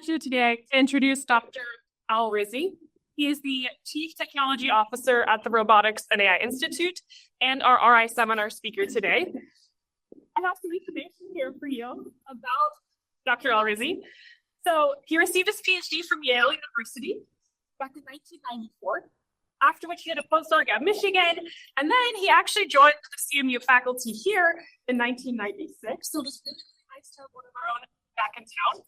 pleasure today to introduce Dr. Al Rizzi. He is the Chief Technology Officer at the Robotics and AI Institute and our RI seminar speaker today. I have some information here for you about Dr. Al Rizzi. So he received his PhD from Yale University back in 1994, after which he had a postdoc at Michigan, and then he actually joined the CMU faculty here in 1996. So it was really nice to have one of our own back in town.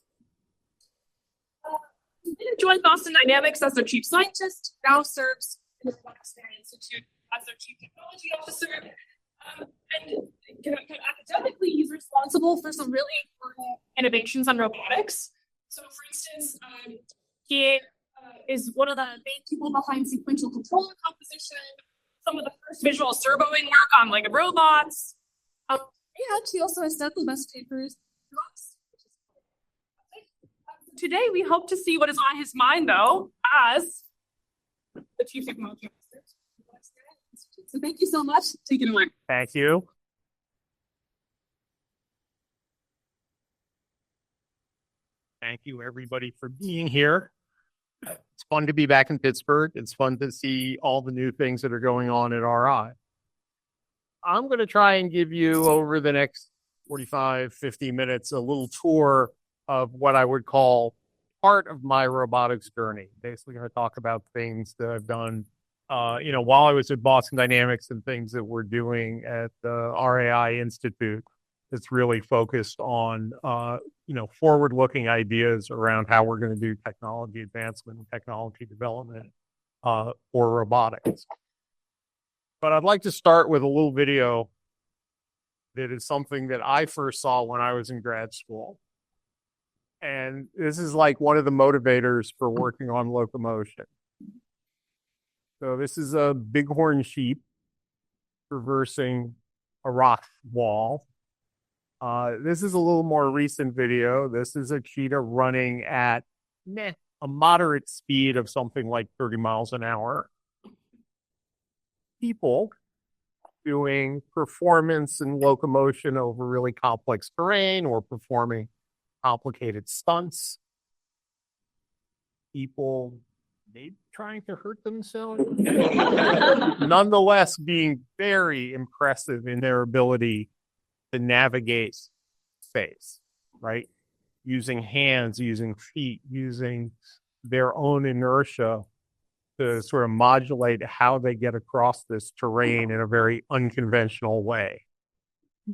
He then joined Boston Dynamics as their chief scientist, now serves in the Robotics and AI Institute as their chief technology officer. And academically, he's responsible for some really important innovations on robotics. So, for instance, he is one of the main people behind sequential controller composition, some of the first visual servoing work on Lego robots. And he also has several best papers to us. Today, we hope to see what is on his mind, though, as the Chief Technology Officer. So thank you so much. Take it away. Thank you. Thank you, everybody, for being here. It's fun to be back in Pittsburgh. It's fun to see all the new things that are going on at RI. I'm going to try and give you, over the next 45, 50 minutes, a little tour of what I would call part of my robotics journey. Basically going to talk about things that I've done, while I was at Boston Dynamics and things that we're doing at the RAI Institute. It's really focused on, forward-looking ideas around how we're going to do technology advancement and technology development for robotics. But I'd like to start with a little video that is something that I first saw when I was in grad school. And this is like one of the motivators for working on locomotion. So this is a bighorn sheep traversing a rock wall. This is a little more recent video. This is a cheetah running at a moderate speed of something like 30 miles an hour. People doing performance and locomotion over really complex terrain or performing complicated stunts. People maybe trying to hurt themselves. Nonetheless, being very impressive in their ability to navigate space, right? Using hands, using feet, using their own inertia to sort of modulate how they get across this terrain in a very unconventional way.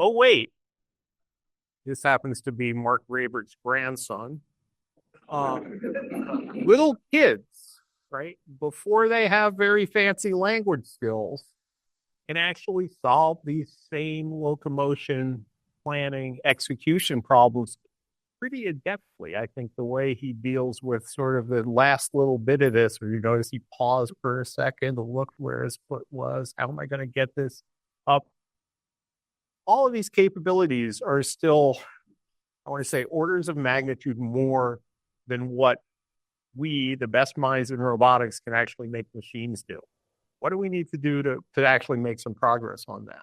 Oh, wait. This happens to be Mark Rabert's grandson. Little kids, right, before they have very fancy language skills, can actually solve these same locomotion, planning, execution problems pretty adeptly. I think the way he deals with sort of the last little bit of this, where you notice he paused for a second to look where his foot was. How am I going to get this up? All of these capabilities are still, I want to say, orders of magnitude more than what we, the best minds in robotics, can actually make machines do. What do we need to do to actually make some progress on that?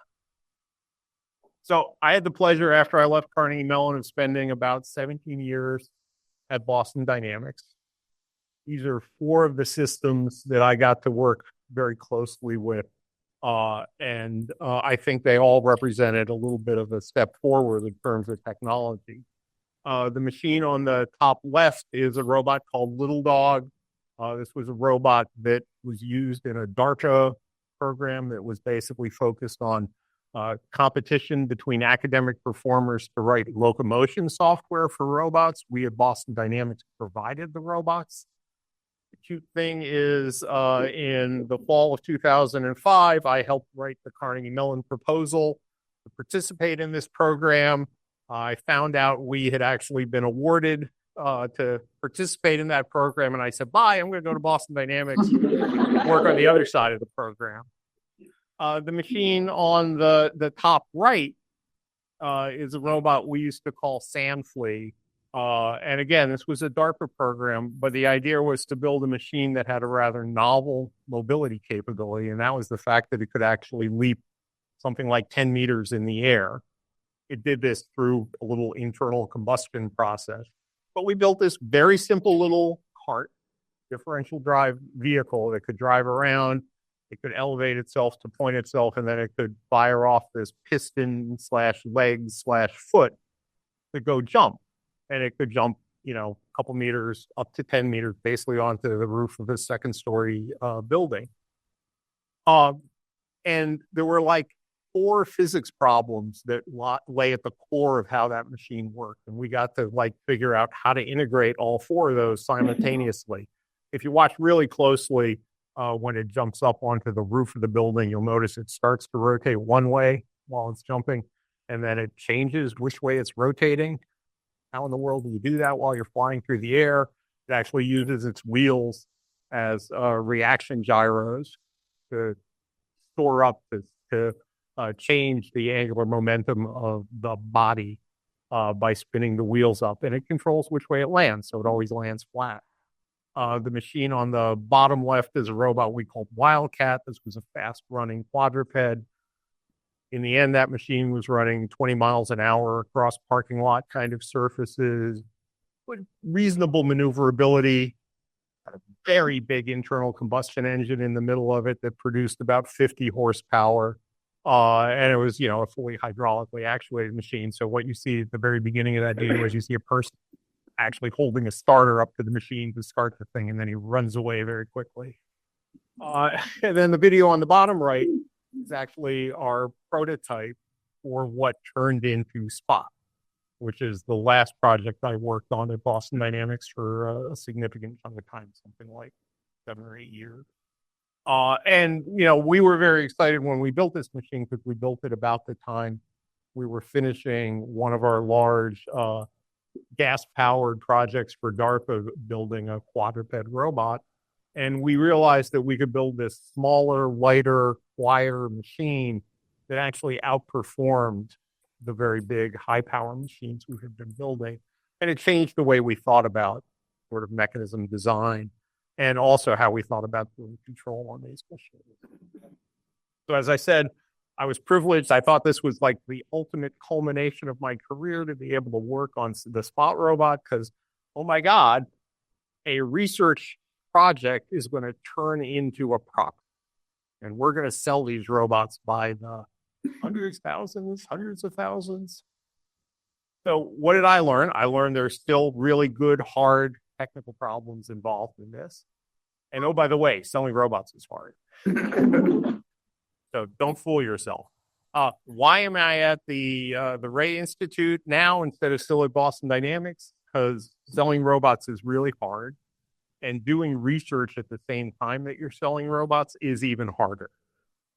So I had the pleasure, after I left Carnegie Mellon, of spending about 17 years at Boston Dynamics. These are 4 of the systems that I got to work very closely with. And I think they all represented a little bit of a step forward in terms of technology. The machine on the top left is a robot called Little Dog. This was a robot that was used in a DARPA program that was basically focused on competition between academic performers to write locomotion software for robots. We at Boston Dynamics provided the robots. The cute thing is, in the fall of 2005, I helped write the Carnegie Mellon proposal to participate in this program. I found out we had actually been awarded to participate in that program, and I said, bye, I'm going to go to Boston Dynamics, work on the other side of the program. The machine on the top right is a robot we used to call Sandflea. And again, this was a DARPA program, but the idea was to build a machine that had a rather novel mobility capability, and that was the fact that it could actually leap something like 10 meters in the air. It did this through a little internal combustion process. But we built this very simple little cart, differential drive vehicle that could drive around. It could elevate itself to point itself, and then it could fire off this piston slash leg slash foot to go jump. And it could jump, a couple meters up to 10 meters, basically onto the roof of a second story building. And there were like 4 physics problems that lay at the core of how that machine worked. And we got to figure out how to integrate all 4 of those simultaneously. If you watch really closely, when it jumps up onto the roof of the building, you'll notice it starts to rotate one way while it's jumping, and then it changes which way it's rotating. How in the world do you do that while you're flying through the air? It actually uses its wheels as reaction gyros to store up to change the angular momentum of the body by spinning the wheels up, and it controls which way it lands, so it always lands flat. The machine on the bottom left is a robot we called Wildcat. This was a fast-running quadruped. In the end, that machine was running 20 miles an hour across parking lot kind of surfaces with reasonable maneuverability. Had a very big internal combustion engine in the middle of it that produced about 50 horsepower. And it was, a fully hydraulically actuated machine. So what you see at the very beginning of that video is you see a person actually holding a starter up to the machine to start the thing, and then he runs away very quickly. And then the video on the bottom right is actually our prototype for what turned into Spot, which is the last project I worked on at Boston Dynamics for a significant chunk of time, something like 7 or 8 years. And we were very excited when we built this machine, because we built it about the time we were finishing one of our large gas-powered projects for DARPA, building a quadruped robot. And we realized that we could build this smaller, lighter, quieter machine that actually outperformed the very big, high-power machines we had been building. And it changed the way we thought about sort of mechanism design, and also how we thought about the control on these machines. So as I said, I was privileged. I thought this was like the ultimate culmination of my career, to be able to work on the Spot robot, because, oh my God, a research project is going to turn into a product. And we're going to sell these robots by the hundreds of thousands. So what did I learn? I learned there's still really good, hard technical problems involved in this. And oh, by the way, selling robots is hard. So don't fool yourself. Why am I at the RAI Institute now instead of still at Boston Dynamics? Because selling robots is really hard, and doing research at the same time that you're selling robots is even harder.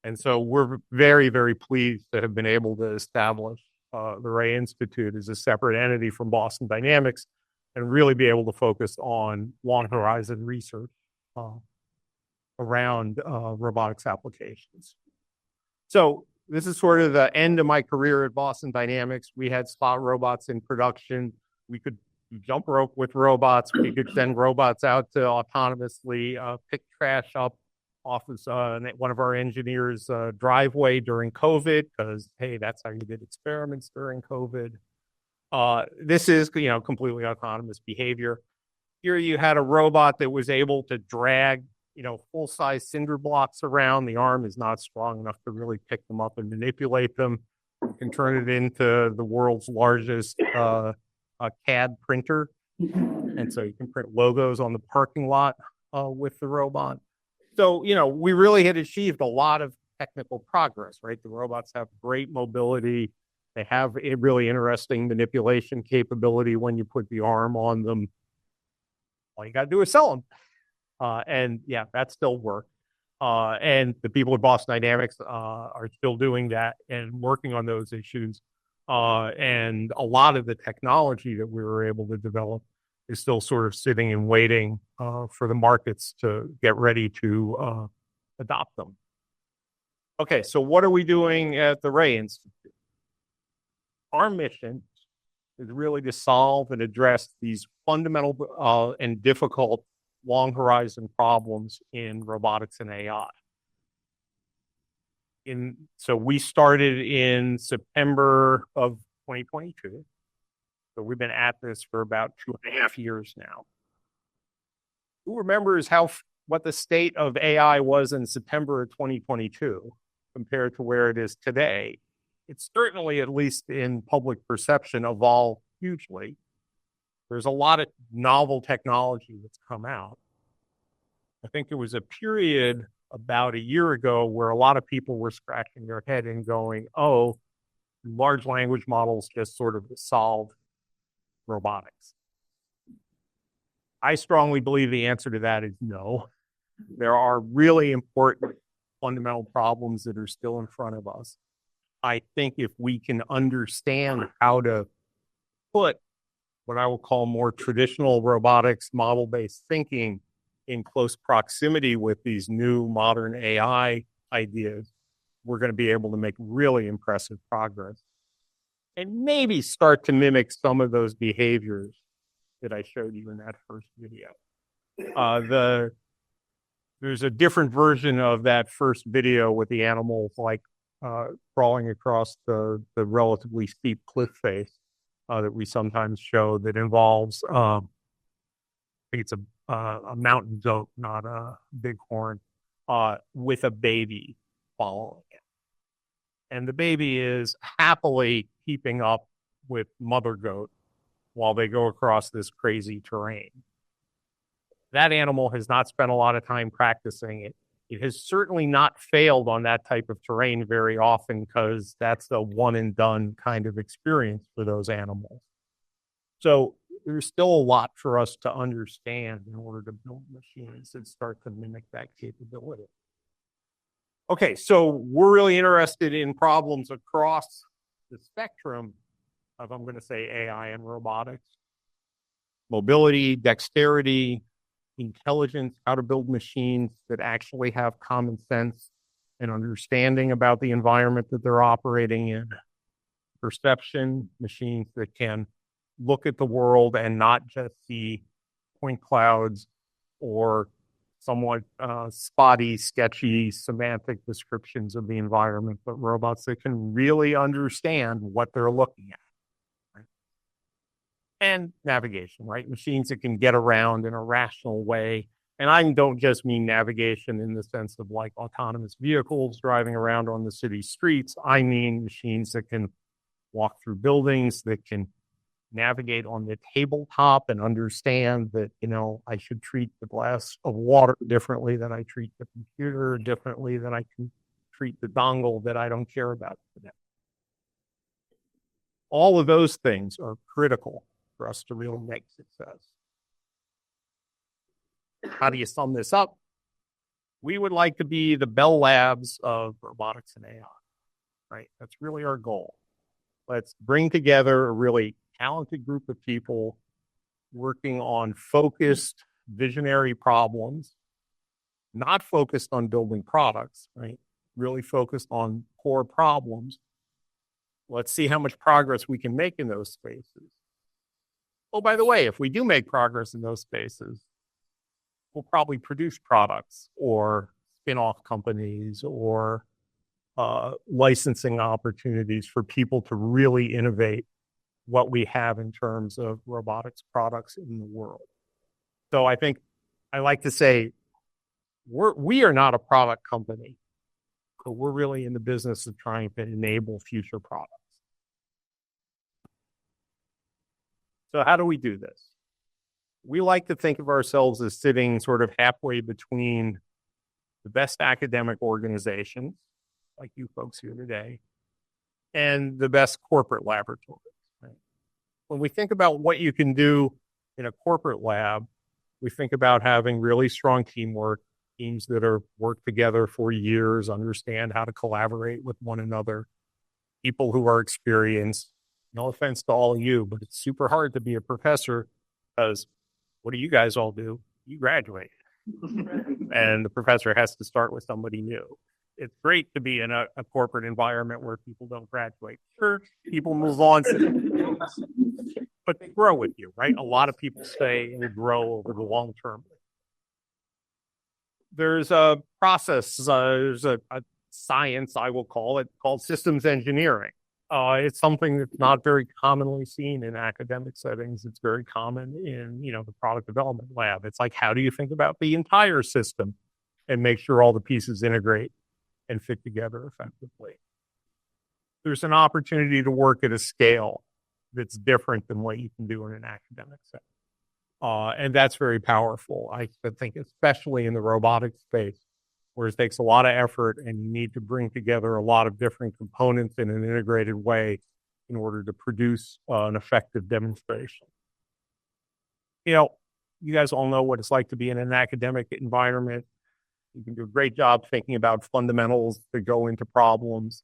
And so we're very, very pleased to have been able to establish the RAI Institute as a separate entity from Boston Dynamics, and really be able to focus on long horizon research around robotics applications. So this is sort of the end of my career at Boston Dynamics. We had Spot robots in production. We could jump rope with robots. We could send robots out to autonomously pick trash up off of one of our engineers' driveway during COVID, because, hey, that's how you did experiments during COVID. This is, completely autonomous behavior. Here you had a robot that was able to drag full-size cinder blocks around. The arm is not strong enough to really pick them up and manipulate them. You can turn it into the world's largest CAD printer. And so you can print logos on the parking lot with the robot. So, we really had achieved a lot of technical progress, right? The robots have great mobility. They have a really interesting manipulation capability when you put the arm on them. All you got to do is sell them. And yeah, that still works. And the people at Boston Dynamics are still doing that and working on those issues. And a lot of the technology that we were able to develop is still sort of sitting and waiting for the markets to get ready to adopt them. Okay, so what are we doing at the RAI Institute? Our mission is really to solve and address these fundamental and difficult long horizon problems in robotics and AI. So we started in September of 2022. So we've been at this for about 2.5 years now. Who remembers what the state of AI was in September of 2022 compared to where it is today? It's certainly, at least in public perception, evolved hugely. There's a lot of novel technology that's come out. I think there was a period about a year ago where a lot of people were scratching their head and going, oh, large language models just sort of solve robotics. I strongly believe the answer to that is no. There are really important fundamental problems that are still in front of us. I think if we can understand how to put what I will call more traditional robotics model-based thinking in close proximity with these new modern AI ideas, we're going to be able to make really impressive progress and maybe start to mimic some of those behaviors that I showed you in that first video. There's a different version of that first video with the animals like crawling across the relatively steep cliff face that we sometimes show that involves, I think it's a mountain goat, not a bighorn, with a baby following it. And the baby is happily keeping up with mother goat while they go across this crazy terrain. That animal has not spent a lot of time practicing it. It has certainly not failed on that type of terrain very often because that's a one and done kind of experience for those animals. So there's still a lot for us to understand in order to build machines that start to mimic that capability. Okay, so we're really interested in problems across the spectrum of, I'm going to say, AI and robotics. Mobility, dexterity, intelligence, how to build machines that actually have common sense and understanding about the environment that they're operating in. Perception, machines that can look at the world and not just see point clouds or somewhat spotty, sketchy, semantic descriptions of the environment, but robots that can really understand what they're looking at. Right? And navigation, right? Machines that can get around in a rational way. And I don't just mean navigation in the sense of like autonomous vehicles driving around on the city streets. I mean machines that can walk through buildings, that can navigate on the tabletop and understand that, I should treat the glass of water differently than I treat the computer, differently than I can treat the dongle that I don't care about today. All of those things are critical for us to really make success. How do you sum this up? We would like to be the Bell Labs of robotics and AI, right? That's really our goal. Let's bring together a really talented group of people working on focused, visionary problems, not focused on building products, right? Really focused on core problems. Let's see how much progress we can make in those spaces. Oh, by the way, if we do make progress in those spaces, we'll probably produce products or spin-off companies or licensing opportunities for people to really innovate what we have in terms of robotics products in the world. So I think I like to say we are not a product company, but we're really in the business of trying to enable future products. So how do we do this? We like to think of ourselves as sitting sort of halfway between the best academic organizations, like you folks here today, and the best corporate laboratories. Right? When we think about what you can do in a corporate lab, we think about having really strong teamwork, teams that are worked together for years, understand how to collaborate with one another, people who are experienced. No offense to all of you, but it's super hard to be a professor because what do you guys all do? You graduate. And the professor has to start with somebody new. It's great to be in a corporate environment where people don't graduate. Sure, people move on, but they grow with you, right? A lot of people stay and grow over the long term. There's a process, there's a science, I will call it, called systems engineering. It's something that's not very commonly seen in academic settings. It's very common in, the product development lab. It's like, how do you think about the entire system and make sure all the pieces integrate and fit together effectively? There's an opportunity to work at a scale that's different than what you can do in an academic setting. And that's very powerful. I think, especially in the robotics space, where it takes a lot of effort and you need to bring together a lot of different components in an integrated way in order to produce an effective demonstration. You guys all know what it's like to be in an academic environment. You can do a great job thinking about fundamentals that go into problems.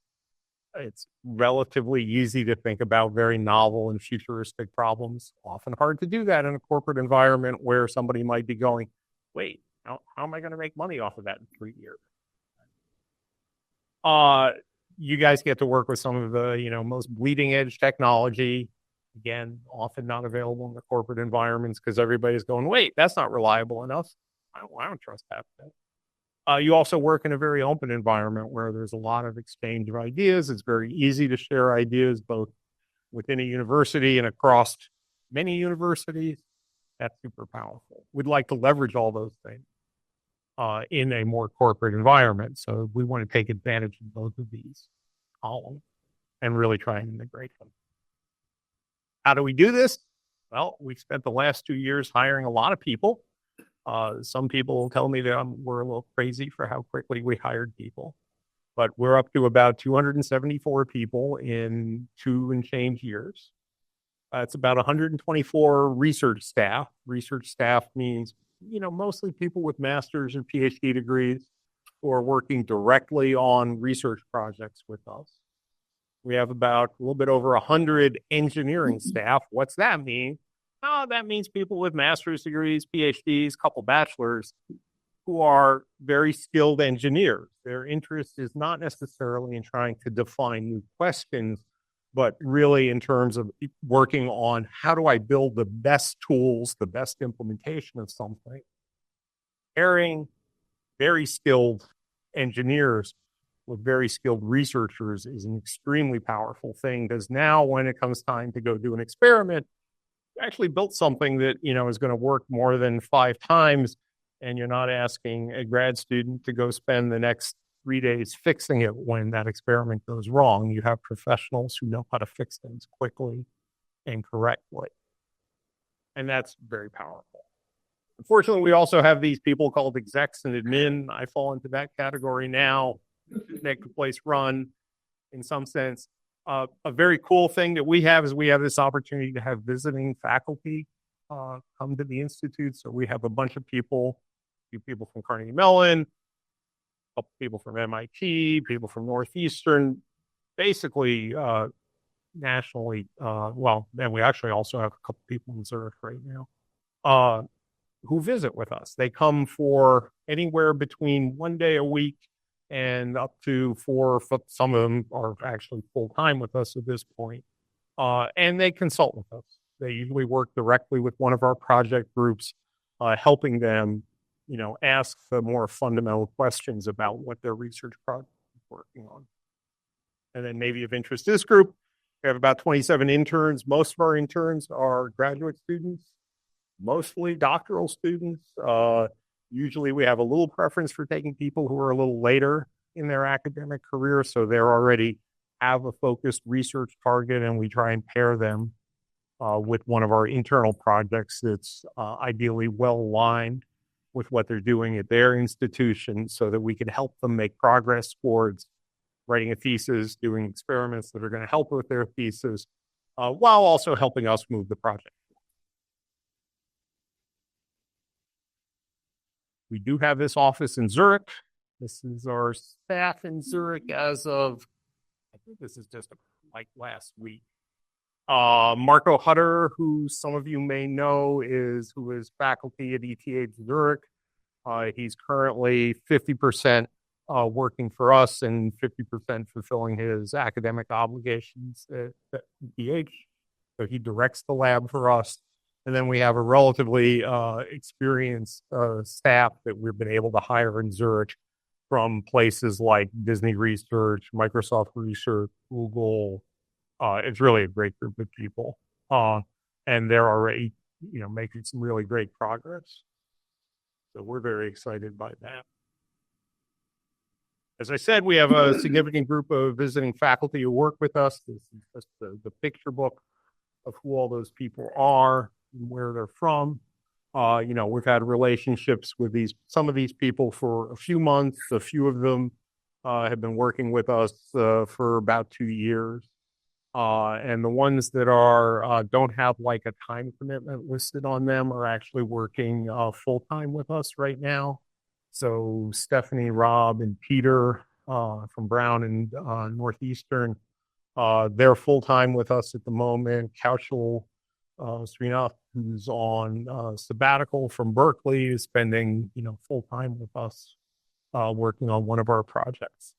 It's relatively easy to think about very novel and futuristic problems. Often hard to do that in a corporate environment where somebody might be going, wait, how am I going to make money off of that in 3 years? You guys get to work with some of the, most bleeding edge technology. Again, often not available in the corporate environments because everybody's going, wait, that's not reliable enough. I don't trust that. You also work in a very open environment where there's a lot of exchange of ideas. It's very easy to share ideas both within a university and across many universities. That's super powerful. We'd like to leverage all those things in a more corporate environment. So we want to take advantage of both of these columns and really try and integrate them. How do we do this? Well, we've spent the last 2 years hiring a lot of people. Some people tell me that we're a little crazy for how quickly we hired people, but we're up to about 274 people in 2 and change years. It's about 124 research staff. Research staff means, mostly people with master's and PhD degrees who are working directly on research projects with us. We have about a little bit over 100 engineering staff. What's that mean? Oh, that means people with master's degrees, PhDs, couple bachelors who are very skilled engineers. Their interest is not necessarily in trying to define new questions, but really in terms of working on how do I build the best tools, the best implementation of something. Pairing very skilled engineers with very skilled researchers is an extremely powerful thing, because now when it comes time to go do an experiment, you actually built something that, is going to work more than 5 times, and you're not asking a grad student to go spend the next 3 days fixing it when that experiment goes wrong. You have professionals who know how to fix things quickly and correctly. And that's very powerful. Unfortunately, we also have these people called execs and admin. I fall into that category now, make the place run in some sense. A very cool thing that we have is we have this opportunity to have visiting faculty come to the Institute. So we have a bunch of people, a few people from Carnegie Mellon, a couple people from MIT, people from Northeastern, basically nationally. And we actually also have a couple people in Zurich right now who visit with us. They come for anywhere between 1 day a week and up to 4. Some of them are actually full-time with us at this point. And they consult with us. They usually work directly with one of our project groups, helping them, ask the more fundamental questions about what their research project is working on. And then maybe of interest to this group, we have about 27 interns. Most of our interns are graduate students, mostly doctoral students. Usually we have a little preference for taking people who are a little later in their academic career, so they already have a focused research target, and we try and pair them with one of our internal projects that's ideally well aligned with what they're doing at their institution, so that we can help them make progress towards writing a thesis, doing experiments that are going to help with their thesis, while also helping us move the project. We do have this office in Zurich. This is our staff in Zurich as of, I think this is just like last week. Marco Hutter, who some of you may know, who is faculty at ETH Zurich. He's currently 50% working for us and 50% fulfilling his academic obligations at ETH. So he directs the lab for us. And then we have a relatively experienced staff that we've been able to hire in Zurich from places like Disney Research, Microsoft Research, Google, It's really a great group of people. And they're already, making some really great progress. So we're very excited by that. As I said, we have a significant group of visiting faculty who work with us. This is just the picture book of who all those people are and where they're from. We've had relationships with some of these people for a few months. A few of them have been working with us for about 2 years. And the ones that don't have like a time commitment listed on them are actually working full time with us right now. So Stephanie, Rob, and Peter from Brown and Northeastern, they're full time with us at the moment. Kaushal Srinath, who's on sabbatical from Berkeley, is spending full time with us working on one of our projects.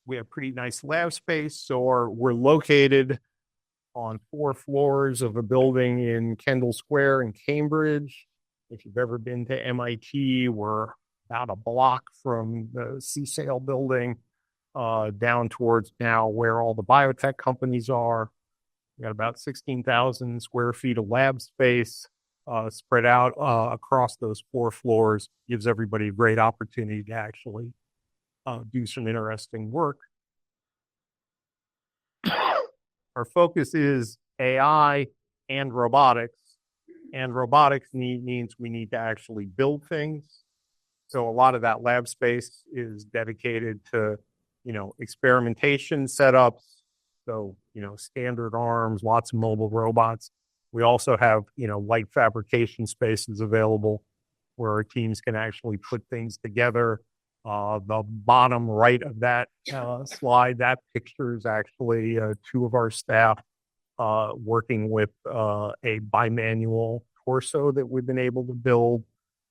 We have pretty nice lab space, so we're located on 4 floors of a building in Kendall Square in Cambridge. If you've ever been to MIT, we're about a block from the CSAIL building, down towards now where all the biotech companies are. We got about 16,000 square feet of lab space spread out across those 4 floors. Gives everybody a great opportunity to actually do some interesting work. Our focus is AI and robotics. And robotics means we need to actually build things. So a lot of that lab space is dedicated to, experimentation setups. So, standard arms, lots of mobile robots. We also have, light fabrication spaces available where our teams can actually put things together. The bottom right of that slide, that picture is actually 2 of our staff working with a bimanual torso that we've been able to build.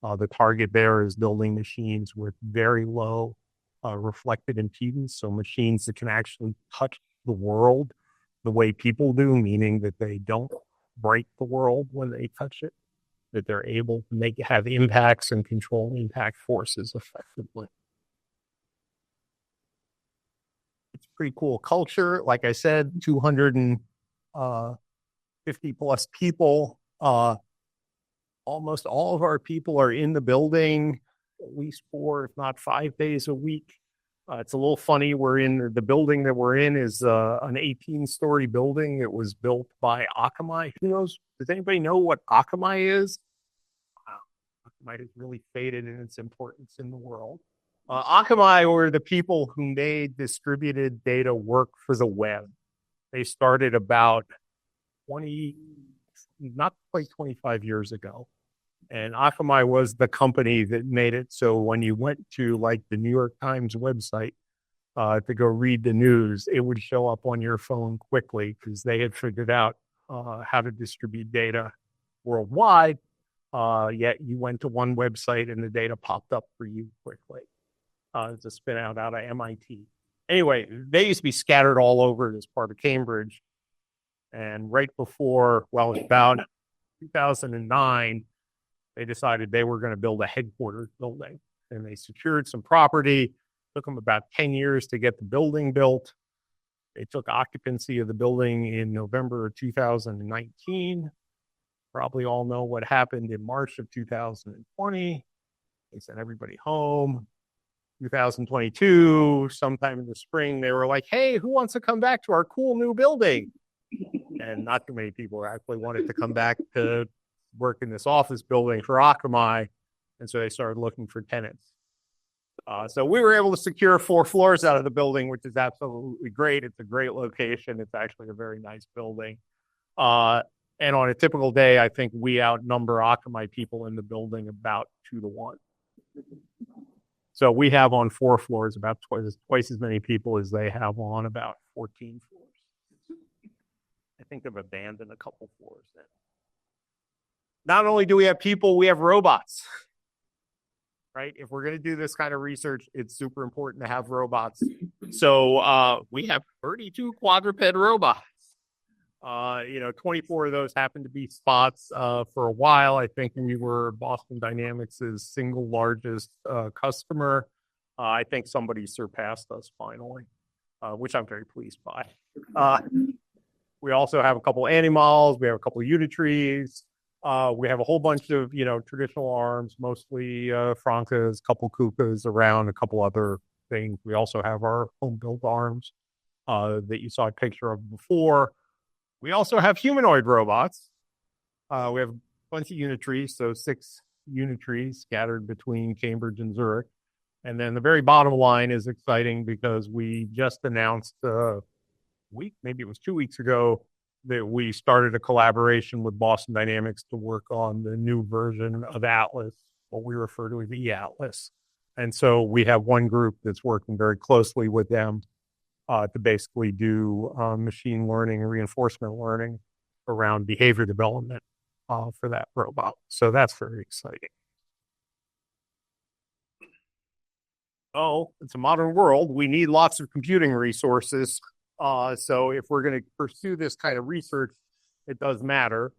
The target there is building machines with very low reflected impedance, so machines that can actually touch the world the way people do, meaning that they don't break the world when they touch it, that they're able to have impacts and control impact forces effectively. It's a pretty cool culture. Like I said, 250 plus people. Almost all of our people are in the building at least 4, if not 5 days a week. It's a little funny. We're in the building that we're in is an 18-story building. It was built by Akamai. Does anybody know what Akamai is? Wow. Akamai has really faded in its importance in the world. Akamai were the people who made distributed data work for the web. They started about not quite 25 years ago. And Akamai was the company that made it so when you went to like the New York Times website to go read the news, it would show up on your phone quickly because they had figured out how to distribute data worldwide. Yet you went to one website and the data popped up for you quickly. It's a spin out of MIT. Anyway, they used to be scattered all over this part of Cambridge. And right before, about 2009, they decided they were going to build a headquarters building. And they secured some property. Took them about 10 years to get the building built. They took occupancy of the building in November of 2019. Probably all know what happened in March of 2020. They sent everybody home. 2022, sometime in the spring, they were like, hey, who wants to come back to our cool new building? And not too many people actually wanted to come back to work in this office building for Akamai. And so they started looking for tenants. So we were able to secure 4 floors out of the building, which is absolutely great. It's a great location. It's actually a very nice building. And on a typical day, I think we outnumber Akamai people in the building about 2 to 1. So we have on 4 floors about twice as many people as they have on about 14 floors. I think they've abandoned a couple floors then. Not only do we have people, we have robots. Right? If we're going to do this kind of research, it's super important to have robots. So we have 32 quadruped robots. 24 of those happen to be spots. For a while, I think we were Boston Dynamics' single largest customer. I think somebody surpassed us finally, which I'm very pleased by. We also have a couple animals. We have a couple of unitaries. We have a whole bunch of, traditional arms, mostly Francas, couple Kukas around, a couple other things. We also have our home-built arms that you saw a picture of before. We also have humanoid robots. We have a bunch of unitaries, so 6 unitaries scattered between Cambridge and Zurich. And then the very bottom line is exciting because we just announced maybe it was 2 weeks ago, that we started a collaboration with Boston Dynamics to work on the new version of Atlas, what we refer to as eAtlas. And so we have one group that's working very closely with them to basically do machine learning and reinforcement learning around behavior development for that robot. So that's very exciting. Oh, it's a modern world. We need lots of computing resources. So if we're going to pursue this kind of research, it does matter.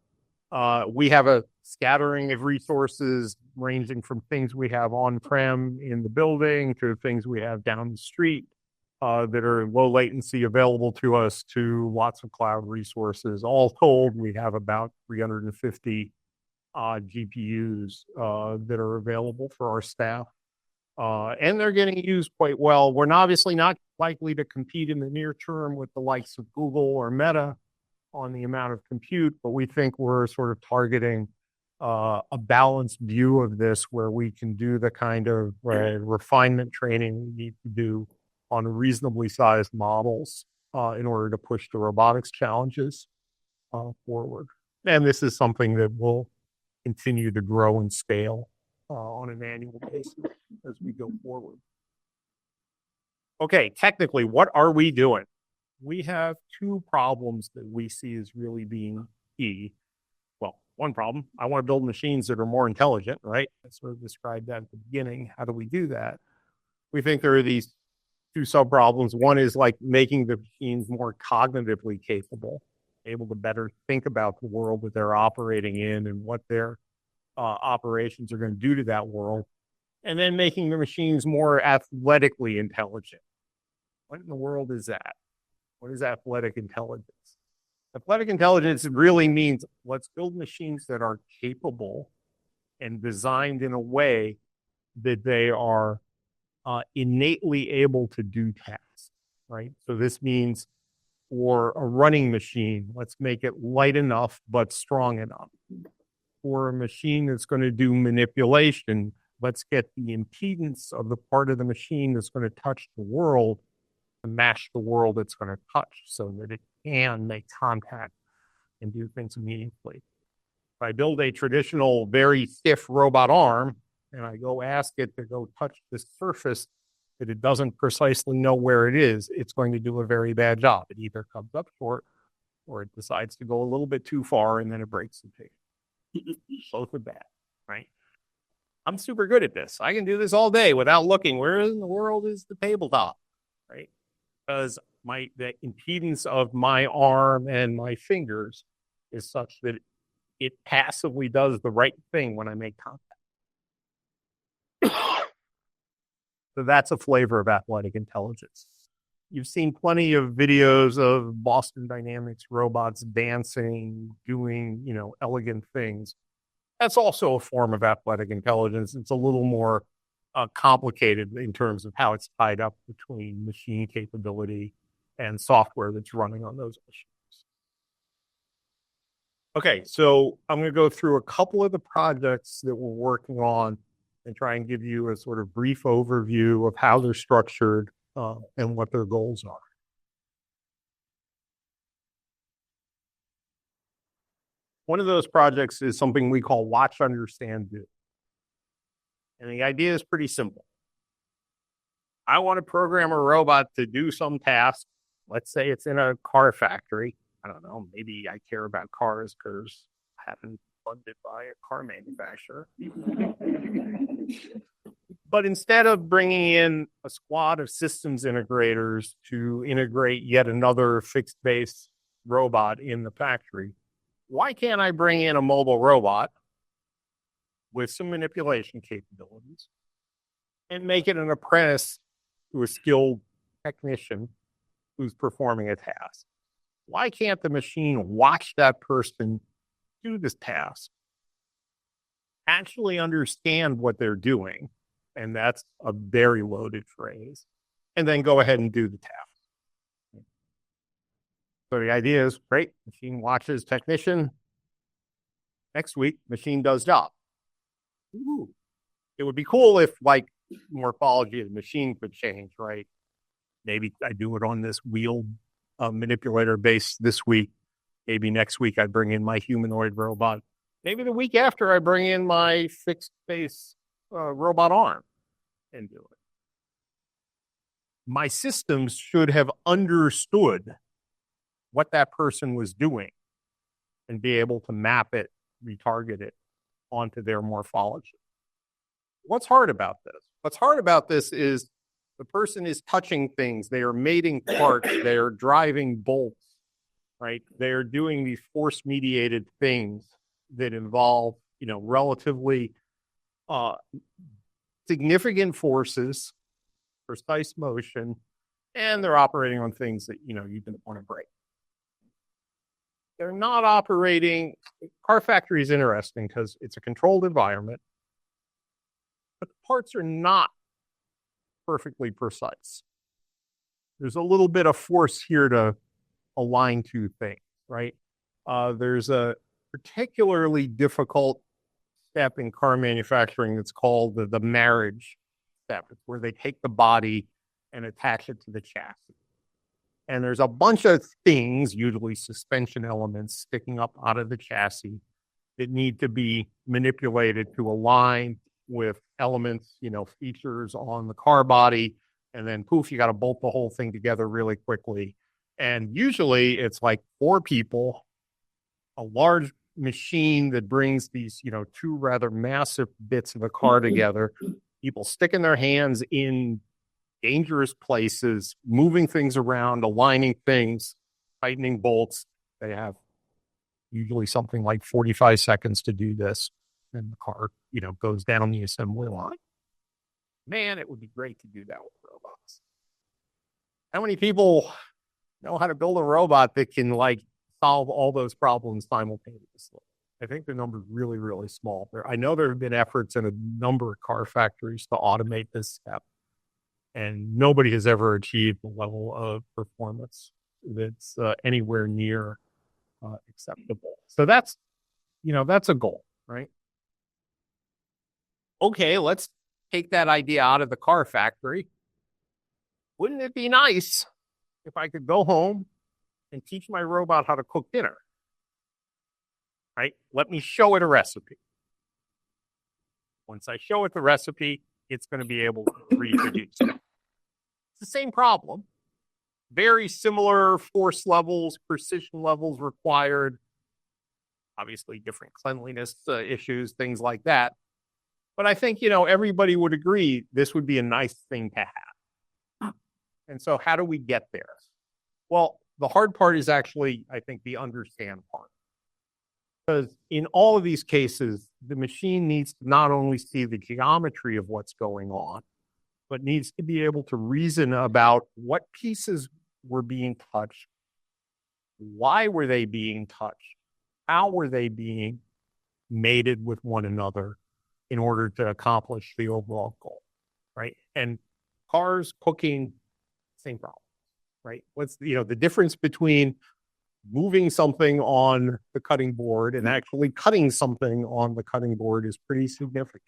We have a scattering of resources ranging from things we have on-prem in the building to things we have down the street that are low latency available to us, to lots of cloud resources. All told, we have about 350 GPUs that are available for our staff. And they're getting used quite well. We're obviously not likely to compete in the near term with the likes of Google or Meta on the amount of compute, but we think we're sort of targeting a balanced view of this where we can do the kind of refinement training we need to do on reasonably sized models in order to push the robotics challenges forward. And this is something that will continue to grow and scale on an annual basis as we go forward. Okay, technically, what are we doing? We have 2 problems that we see as really being key. Well, one problem, I want to build machines that are more intelligent, right? I sort of described that at the beginning. How do we do that? We think there are these 2 sub-problems. One is like making the machines more cognitively capable, able to better think about the world that they're operating in and what their operations are going to do to that world, and then making the machines more athletically intelligent. What in the world is that? What is athletic intelligence? Athletic intelligence really means let's build machines that are capable and designed in a way that they are innately able to do tasks, right? So this means for a running machine, let's make it light enough but strong enough. For a machine that's going to do manipulation, let's get the impedance of the part of the machine that's going to touch the world to match the world it's going to touch so that it can make contact and do things meaningfully. If I build a traditional, very stiff robot arm and I go ask it to go touch this surface that it doesn't precisely know where it is, it's going to do a very bad job. It either comes up short or it decides to go a little bit too far and then it breaks the pig. Both are bad, right? I'm super good at this. I can do this all day without looking. Where in the world is the tabletop, right? Because the impedance of my arm and my fingers is such that it passively does the right thing when I make contact. So that's a flavor of athletic intelligence. You've seen plenty of videos of Boston Dynamics robots dancing, doing, elegant things. That's also a form of athletic intelligence. It's a little more complicated in terms of how it's tied up between machine capability and software that's running on those machines. Okay, so I'm going to go through a couple of the projects that we're working on and try and give you a sort of brief overview of how they're structured and what their goals are. One of those projects is something we call Watch, Understand, Do. And the idea is pretty simple. I want to program a robot to do some task. Let's say it's in a car factory. I don't know, maybe I care about cars because I haven't been funded by a car manufacturer. But instead of bringing in a squad of systems integrators to integrate yet another fixed base robot in the factory, why can't I bring in a mobile robot with some manipulation capabilities and make it an apprentice to a skilled technician who's performing a task. Why can't the machine watch that person do this task, actually understand what they're doing? And that's a very loaded phrase. And then go ahead and do the task. So the idea is, great, machine watches technician. Next week, machine does job. Ooh. It would be cool if, like, morphology of the machine could change, right? Maybe I do it on this wheel manipulator base this week. Maybe next week I bring in my humanoid robot. Maybe the week after I bring in my fixed base robot arm and do it. My systems should have understood what that person was doing and be able to map it, retarget it onto their morphology. What's hard about this? What's hard about this is the person is touching things. They are mating parts. They are driving bolts, right? They are doing these force-mediated things that involve, relatively significant forces, precise motion, and they're operating on things that, you don't want to break. They're not operating. Car factory is interesting because it's a controlled environment, but the parts are not perfectly precise. There's a little bit of force here to align two things, right? There's a particularly difficult step in car manufacturing that's called the marriage step. It's where they take the body and attach it to the chassis. And there's a bunch of things, usually suspension elements, sticking up out of the chassis that need to be manipulated to align with elements, features on the car body. And then poof, you got to bolt the whole thing together really quickly. And usually it's like 4 people, a large machine that brings these, two rather massive bits of a car together, people sticking their hands in dangerous places, moving things around, aligning things, tightening bolts. They have usually something like 45 seconds to do this. And the car, goes down the assembly line. Man, it would be great to do that with robots. How many people know how to build a robot that can, solve all those problems simultaneously? I think the number is really, really small. I know there have been efforts in a number of car factories to automate this step, and nobody has ever achieved the level of performance that's anywhere near acceptable. So that's a goal, right? Okay, let's take that idea out of the car factory. Wouldn't it be nice if I could go home and teach my robot how to cook dinner? Right? Let me show it a recipe. Once I show it the recipe, it's going to be able to reproduce it. It's the same problem. Very similar force levels, precision levels required. Obviously, different cleanliness issues, things like that. But I think, everybody would agree this would be a nice thing to have. And so how do we get there? Well, the hard part is actually, I think, the understand part. Because in all of these cases, the machine needs to not only see the geometry of what's going on, but needs to be able to reason about what pieces were being touched, why were they being touched, how were they being mated with one another in order to accomplish the overall goal, right? And cars, cooking, same problem, right? What's the difference between moving something on the cutting board and actually cutting something on the cutting board is pretty significant.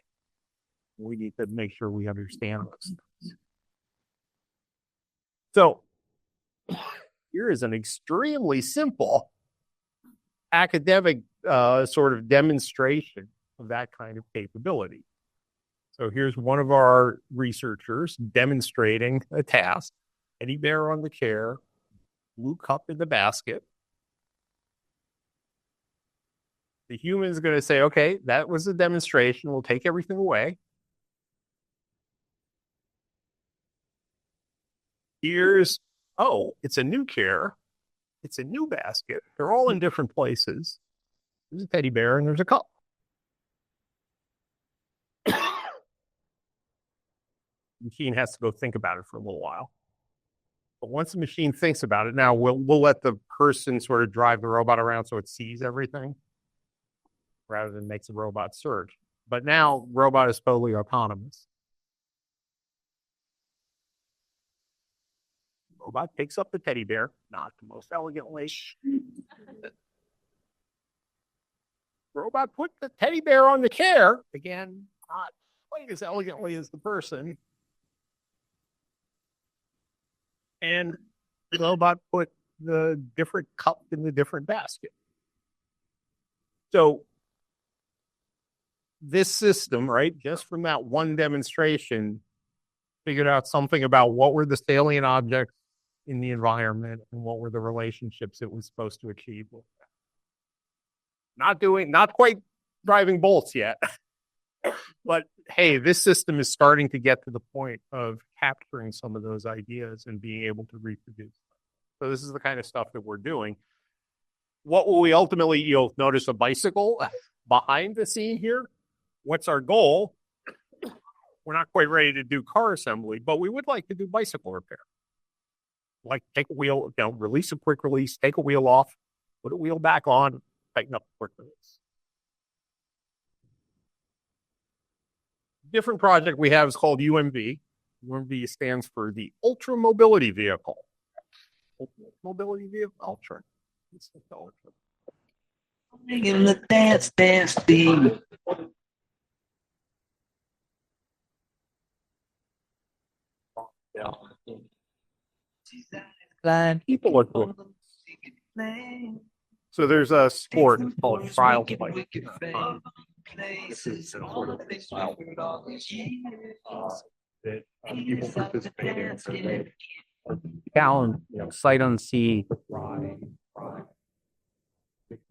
We need to make sure we understand those things. So here is an extremely simple academic sort of demonstration of that kind of capability. So here's one of our researchers demonstrating a task. Teddy bear on the chair, blue cup in the basket. The human is going to say, okay, that was a demonstration. We'll take everything away. Here's, it's a new chair. It's a new basket. They're all in different places. There's a teddy bear and there's a cup. machine has to go think about it for a little while. But once the machine thinks about it, now we'll let the person sort of drive the robot around so it sees everything rather than makes the robot search. But now robot is totally autonomous. Robot picks up the teddy bear, not the most elegantly. Robot put the teddy bear on the chair, again, not quite as elegantly as the person. And the robot put the different cup in the different basket. So this system, right, just from that one demonstration, figured out something about what were the salient objects in the environment and what were the relationships it was supposed to achieve with that. Not quite driving bolts yet. But hey, this system is starting to get to the point of capturing some of those ideas and being able to reproduce them. So this is the kind of stuff that we're doing. What will we ultimately, you'll notice a bicycle behind the scene here. What's our goal? We're not quite ready to do car assembly, but we would like to do bicycle repair. Like take a wheel, release a quick release, take a wheel off, put a wheel back on, tighten up a quick release. Different project we have is called UMV. UMV stands for the Ultra Mobility Vehicle. Ultra Mobility Vehicle, Ultra. It's the Ultra. In the dance beat. Yeah. Blind People look cool. So there's a sport called trial bike. This is sort of a style that people participate in. So they challenge, sight unseen.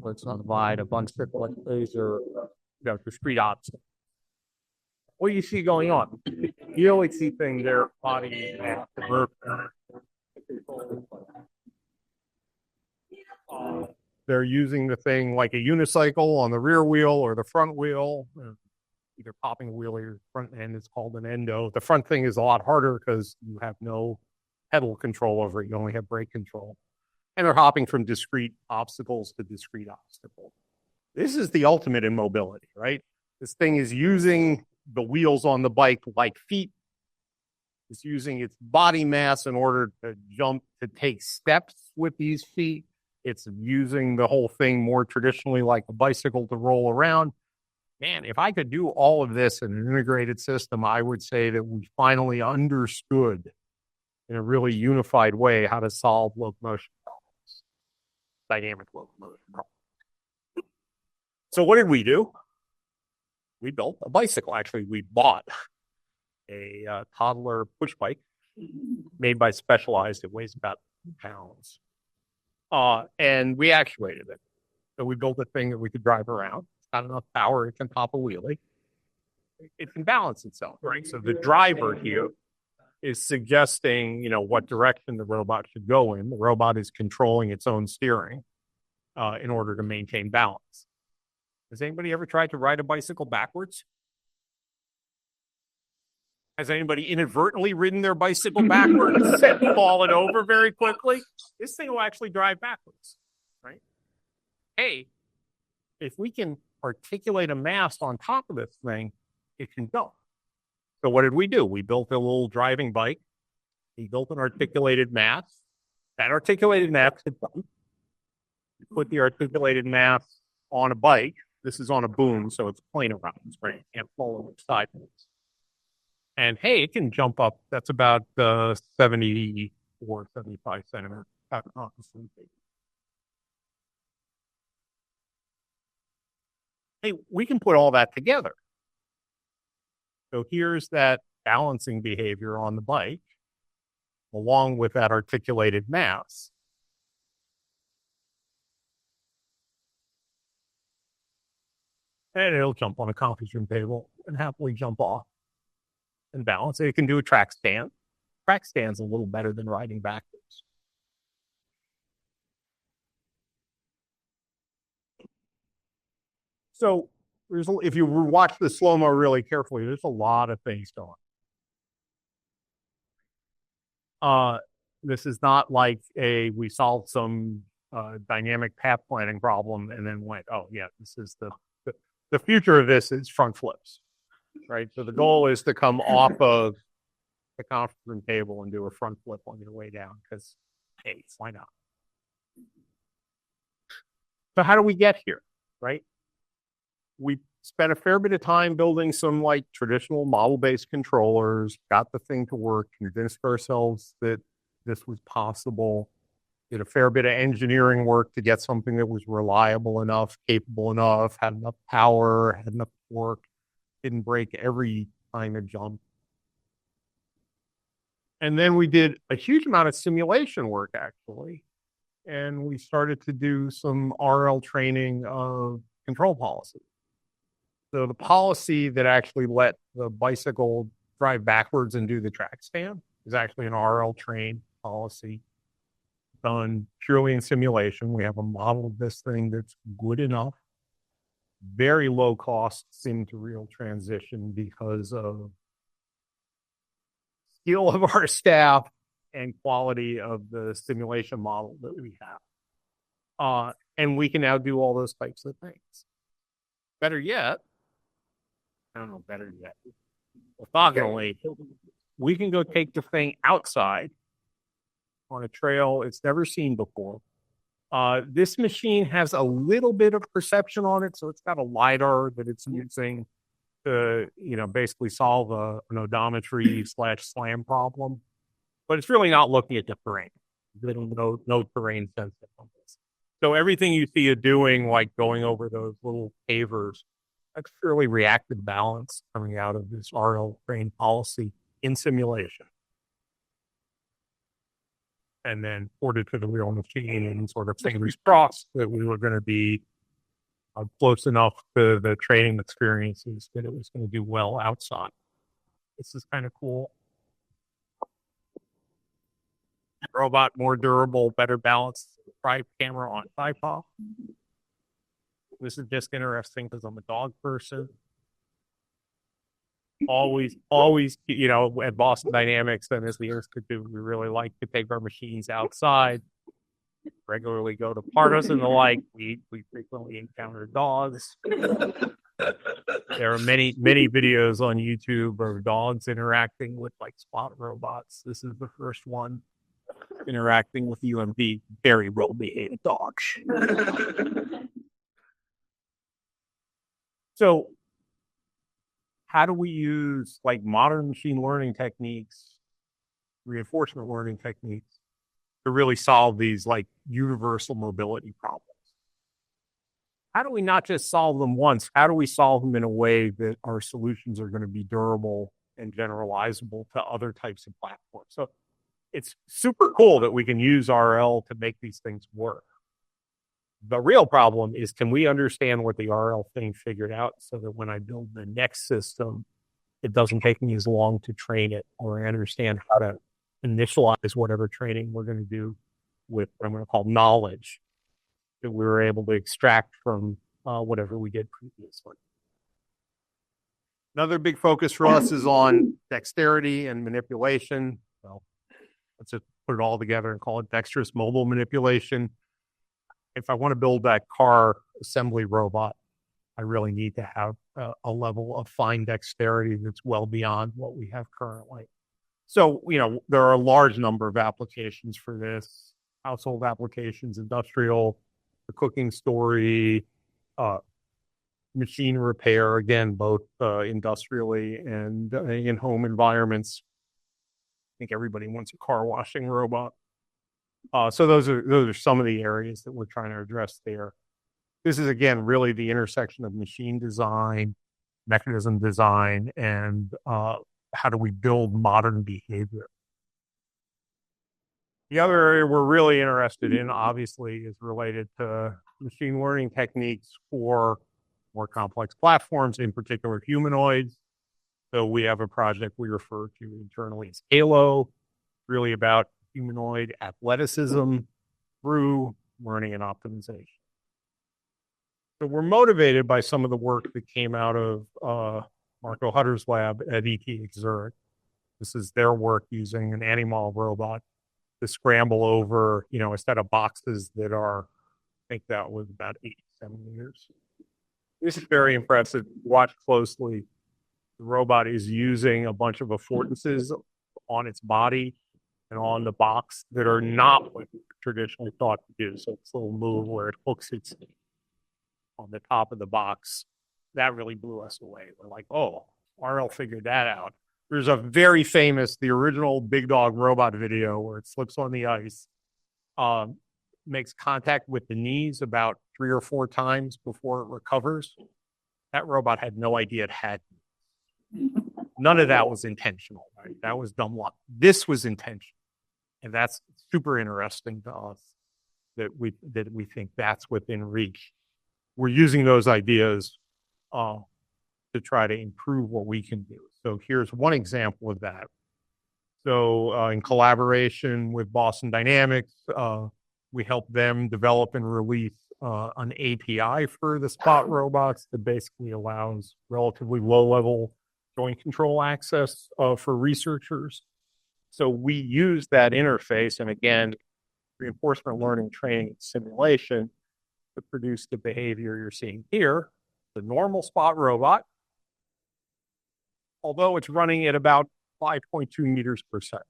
Let's not divide a bunch of these are the street obstacles. What do you see going on? You only see things their body they're using the thing like a unicycle on the rear wheel or the front wheel, either popping a wheel or front end is called an endo. The front thing is a lot harder because you have no pedal control over it. You only have brake control. And they're hopping from discrete obstacles to discrete obstacles. This is the ultimate in mobility, right? This thing is using the wheels on the bike like feet. It's using its body mass in order to jump, to take steps with these feet. It's using the whole thing more traditionally like a bicycle to roll around. Man, if I could do all of this in an integrated system, I would say that we finally understood in a really unified way how to solve locomotion problems, dynamic locomotion problems. So what did we do? We built a bicycle. Actually, we bought a toddler push bike made by Specialized. It weighs about 2 pounds. And we actuated it. So we built a thing that we could drive around. It's got enough power, it can pop a wheelie. It can balance itself, right? So the driver here is suggesting, what direction the robot should go in. The robot is controlling its own steering in order to maintain balance. Has anybody ever tried to ride a bicycle backwards? Has anybody inadvertently ridden their bicycle backwards and fallen over very quickly? This thing will actually drive backwards, right? Hey, if we can articulate a mast on top of this thing, it can go. So what did we do? We built a little driving bike. We built an articulated mast. That articulated mast could go. We put the articulated mast on a bike. This is on a boom, so it's plane around, right? It can't fall over sideways. And hey, it can jump up. That's about 74, 75 centimeters. Hey, we can put all that together. So here's that balancing behavior on the bike, along with that articulated mass. And it'll jump on a conference room table and happily jump off and balance. It can do a track stand. Track stand's a little better than riding backwards. So if you watch the slow-mo really carefully, there's a lot of things going on. This is not like we solved some dynamic path planning problem and then went, oh yeah, this is the future of this is front flips, right? So the goal is to come off of the conference room table and do a front flip on your way down because, hey, why not? So how do we get here, right? We spent a fair bit of time building some like traditional model-based controllers, got the thing to work, convinced ourselves that this was possible, did a fair bit of engineering work to get something that was reliable enough, capable enough, had enough power, had enough torque, didn't break every time it jumped. And then we did a huge amount of simulation work, actually. And we started to do some RL training of control policy. So the policy that actually let the bicycle drive backwards and do the track stand is actually an RL trained policy done purely in simulation. We have a model of this thing that's good enough, very low cost sim to real transition because of skill of our staff and quality of the simulation model that we have. And we can now do all those types of things. Better yet, I don't know, better yet, orthogonally, we can go take the thing outside on a trail it's never seen before. This machine has a little bit of perception on it, so it's got a LiDAR that it's using to, basically solve an odometry / slam problem. But it's really not looking at the terrain. They don't know no terrain sensitive on this. So everything you see it doing, like going over those little pavers, that's fairly reactive balance coming out of this RL train policy in simulation. And then ported to the real machine and sort of fingers crossed that we were going to be close enough to the training experiences that it was going to do well outside. This is kind of cool. Robot more durable, better balanced, camera on tripod. This is just interesting because I'm a dog person. Always, at Boston Dynamics and as the Institute, we really like to take our machines outside. Regularly go to parties and the like. We frequently encounter dogs. There are many videos on YouTube of dogs interacting with like spot robots. This is the first one interacting with UMD. Very well behaved dogs. So how do we use like modern machine learning techniques, reinforcement learning techniques to really solve these like universal mobility problems? How do we not just solve them once? How do we solve them in a way that our solutions are going to be durable and generalizable to other types of platforms? So it's super cool that we can use RL to make these things work. The real problem is, can we understand what the RL thing figured out so that when I build the next system, it doesn't take me as long to train it, or I understand how to initialize whatever training we're going to do with what I'm going to call knowledge that we were able to extract from whatever we did previously. Another big focus for us is on dexterity and manipulation. Well, let's just put it all together and call it dexterous mobile manipulation. If I want to build that car assembly robot, I really need to have a level of fine dexterity that's well beyond what we have currently. So, there are a large number of applications for this: household applications, industrial, the cooking story, machine repair, again, both industrially and in home environments. I think everybody wants a car washing robot. So those are some of the areas that we're trying to address there. This is, again, really the intersection of machine design, mechanism design, and how do we build modern behavior. The other area we're really interested in, obviously, is related to machine learning techniques for more complex platforms, in particular humanoids. So we have a project we refer to internally as HALO, really about humanoid athleticism through learning and optimization. So we're motivated by some of the work that came out of Marco Hutter's lab at ETH Zurich. This is their work using an animal robot to scramble over, a set of boxes that are, I think that was about 8 centimeters. This is very impressive. Watch closely. The robot is using a bunch of affordances on its body and on the box that are not what traditionally thought to do. So it's a little move where it hooks its on the top of the box. That really blew us away. We're like, oh, RL figured that out. There's a very famous, the original Big Dog Robot video where it slips on the ice, makes contact with the knees about 3 or 4 times before it recovers. That robot had no idea it had. None of that was intentional, right? That was dumb luck. This was intentional. And that's super interesting to us that we think that's within reach. We're using those ideas to try to improve what we can do. So here's one example of that. So in collaboration with Boston Dynamics, we helped them develop and release an API for the Spot robots that basically allows relatively low-level joint control access for researchers. So we use that interface, and again, reinforcement learning, training, and simulation to produce the behavior you're seeing here. The normal Spot robot, although it's running at about 5.2 meters per second.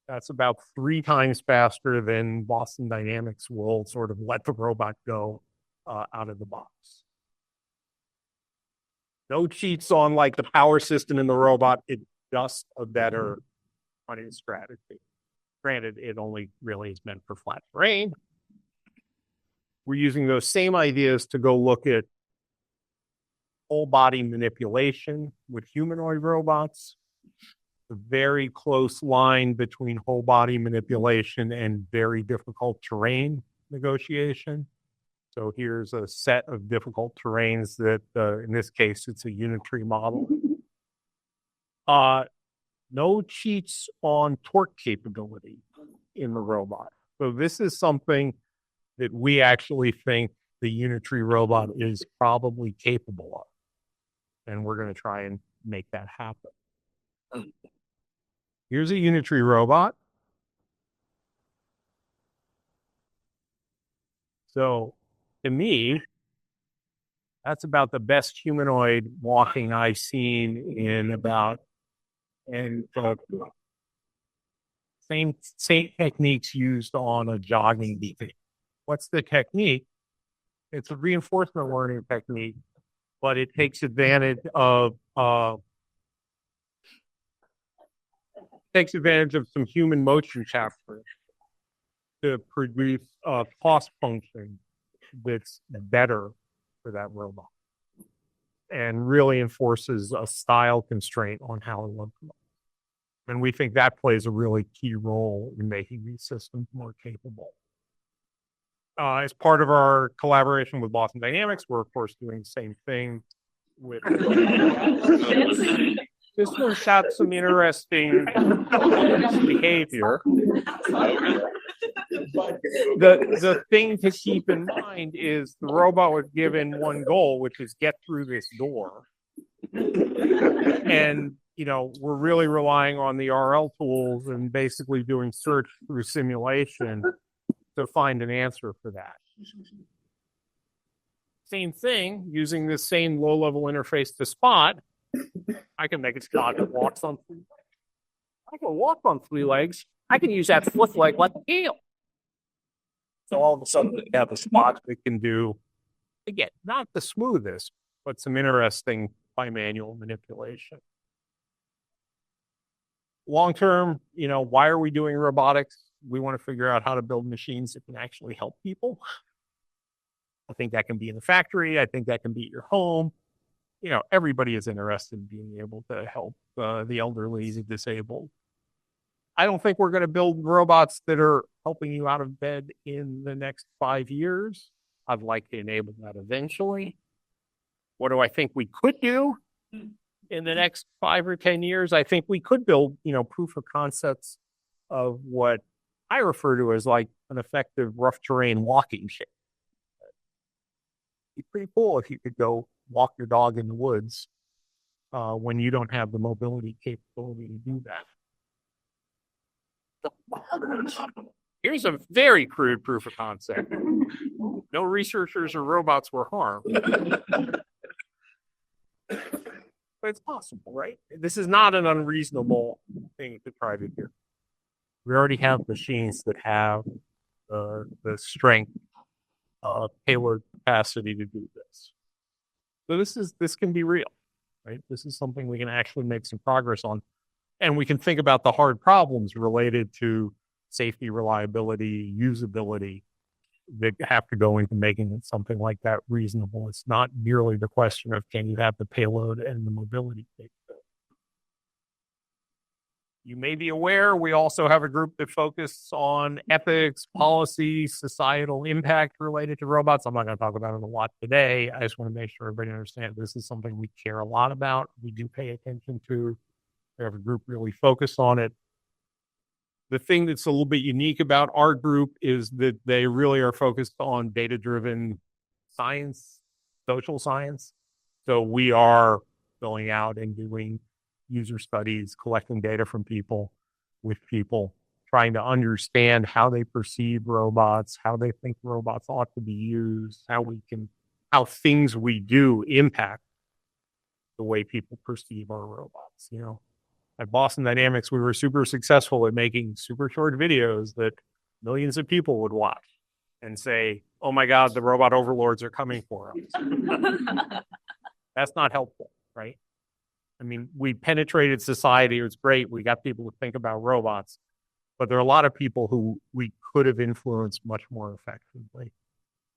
That's about 3 times faster than Boston Dynamics will sort of let the robot go out of the box. No cheats on like the power system in the robot. It's just a better running strategy. Granted, it only really is meant for flat terrain. We're using those same ideas to go look at whole body manipulation with humanoid robots. A very close line between whole body manipulation and very difficult terrain negotiation. So here's a set of difficult terrains that, in this case, it's a unitary model. No cheats on torque capability in the robot. So this is something that we actually think the unitary robot is probably capable of. And we're going to try and make that happen. Here's a unitary robot. So to me, that's about the best humanoid walking I've seen in about, and same techniques used on a jogging beat. What's the technique? It's a reinforcement learning technique, but it takes advantage of some human motion capture to produce a cost function that's better for that robot and really enforces a style constraint on how it looks. And we think that plays a really key role in making these systems more capable. As part of our collaboration with Boston Dynamics, we're of course doing the same thing with this one shot some interesting behavior. The thing to keep in mind is the robot was given one goal, which is get through this door. And, we're really relying on the RL tools and basically doing search through simulation to find an answer for that. Same thing, using this same low-level interface to Spot, I can make it Spot that walks on 3 legs. I can walk on 3 legs. I can use that foot leg like a heel. So all of a sudden, we have a Spot that can do, again, not the smoothest, but some interesting bimanual manipulation. Long term, why are we doing robotics? We want to figure out how to build machines that can actually help people. I think that can be in the factory. I think that can be at your home. Everybody is interested in being able to help the elderly, the disabled. I don't think we're going to build robots that are helping you out of bed in the next 5 years. I'd like to enable that eventually. What do I think we could do in the next 5 or 10 years? I think we could build, proof of concepts of what I refer to as like an effective rough terrain walking shape. It'd be pretty cool if you could go walk your dog in the woods when you don't have the mobility capability to do that. Here's a very crude proof of concept. No researchers or robots were harmed. But it's possible, right? This is not an unreasonable thing to try to do. We already have machines that have the strength, payload capacity to do this. So this can be real, right? This is something we can actually make some progress on. And we can think about the hard problems related to safety, reliability, usability that have to go into making something like that reasonable. It's not merely the question of can you have the payload and the mobility capability. You may be aware we also have a group that focuses on ethics, policy, societal impact related to robots. I'm not going to talk about it a lot today. I just want to make sure everybody understands this is something we care a lot about. We do pay attention to. We have a group really focused on it. The thing that's a little bit unique about our group is that they really are focused on data-driven science, social science. So we are going out and doing user studies, collecting data from people, with people, trying to understand how they perceive robots, how they think robots ought to be used, how things we do impact the way people perceive our robots, you know. At Boston Dynamics, we were super successful at making super short videos that millions of people would watch and say, oh my God, the robot overlords are coming for us. That's not helpful, right? I mean, we penetrated society. It was great. We got people to think about robots. But there are a lot of people who we could have influenced much more effectively